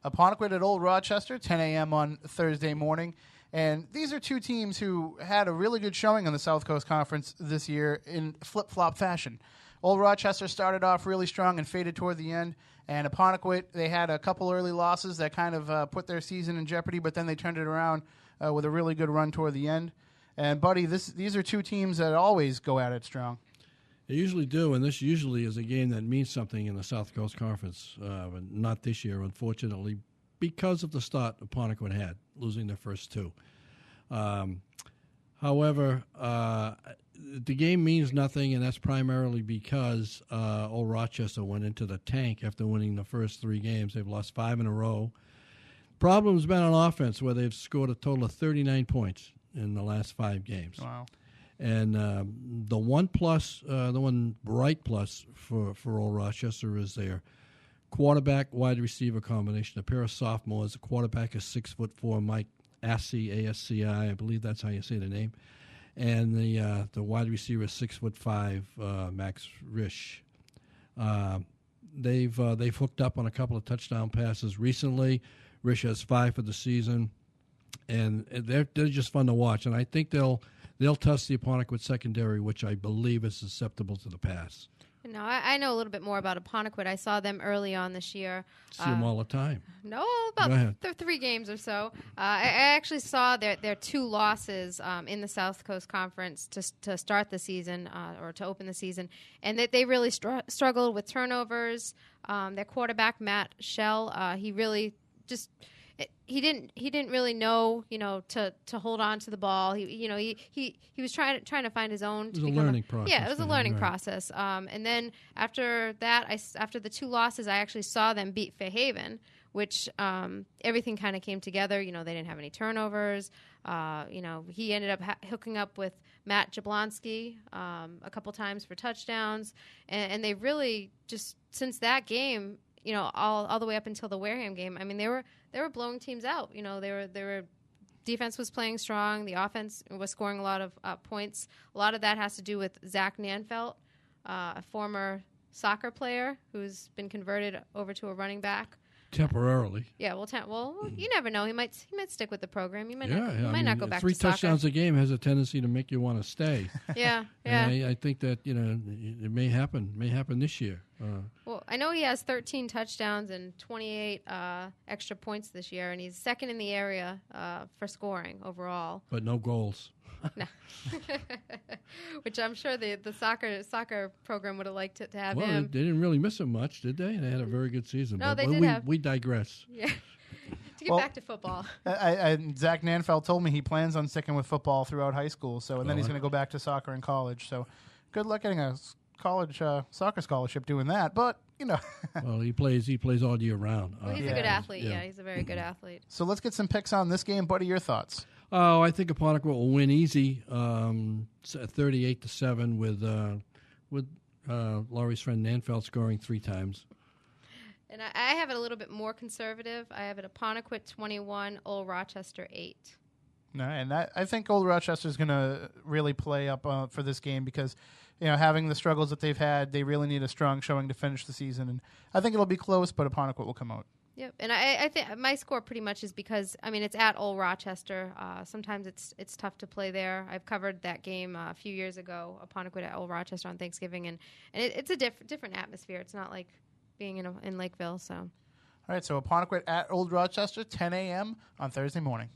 Apponequet at Old Rochester, 10 a.m. on Thursday morning. And these are two teams who had a really good showing on the South Coast Conference this year in flip-flop fashion. Old Rochester started off really strong and faded toward the end. And Apponequet, they had a couple early losses that kind of put their season in jeopardy, but then they turned it around with a really good run toward the end. And, Buddy, these are two teams that always go at it strong. They usually do, and this usually is a game that means something in the South Coast Conference. But not this year, unfortunately, because of the start Apponequet had, losing their first two. However, the game means nothing, and that's primarily because Old Rochester went into the tank after winning the first 3 games. They've lost 5 in a row. Problem's been on offense, where they've scored a total of 39 points in the last 5 games. Wow. And the one bright plus for Old Rochester is their quarterback wide receiver combination. A pair of sophomores. The quarterback is 6'4", Mike Asci, A-S-C-I, I believe that's how you say the name. And the wide receiver is 6'5", Max Risch. They've hooked up on a couple of touchdown passes recently. Risch has 5 for the season, and they're just fun to watch. And I think they'll test the Apponequet secondary, which I believe is susceptible to the pass. No, I know a little bit more about Apponequet. I saw them early on this year. See them all the time. No, about 3 games or so. I actually saw their 2 losses in the South Coast Conference to start the season or to open the season, and they really struggled with turnovers. Their quarterback Matt Shell, he really just. He didn't really know, to hold on to the ball. He was trying to find his own. It was a learning process. Yeah, it was a learning process. And then after that, after the 2 losses, I actually saw them beat Fairhaven, which everything kind of came together. They didn't have any turnovers. He ended up hooking up with Matt Jablonski a couple times for touchdowns, and they really just since that game. All the way up until the Wareham game. I mean, they were blowing teams out. They were defense was playing strong. The offense was scoring a lot of points. A lot of that has to do with Zach Nanfelt, a former soccer player who's been converted over to a running back. Temporarily. Yeah, well, you never know. He might stick with the program. He might not go back to soccer. 3 touchdowns a game has a tendency to make you want to stay. Yeah. And I think that it may happen this year. Well, I know he has 13 touchdowns and 28 extra points this year, and he's second in the area for scoring overall. But no goals. No. Which I'm sure the soccer program would have liked to have him. Well, they didn't really miss him much, did they? They had a very good season. No, but they did we digress. Yeah. To get back to football. Zach Nanfeld told me he plans on sticking with football throughout high school, and then he's going to go back to soccer in college. So good luck getting a college soccer scholarship doing that. But, Well, he plays all year round. Well, he's a good athlete. Yeah, he's a very good athlete. So let's get some picks on this game. Buddy, your thoughts? Oh, I think Apponequet will win easy, 38-7 with Laurie's friend Nanfeld scoring 3 times. And I have it a little bit more conservative. I have it Apponequet 21, Old Rochester 8. No, and I think Old Rochester is going to really play up for this game because, having the struggles that they've had, they really need a strong showing to finish the season. And I think it'll be close, but Apponequet will come out. Yep, and I think my score pretty much is because it's at Old Rochester. Sometimes it's tough to play there. I've covered that game a few years ago, Apponequet at Old Rochester on Thanksgiving, and it's a different atmosphere. It's not like being in Lakeville. So, all right, so Apponequet at Old Rochester, 10 a.m. on Thursday morning.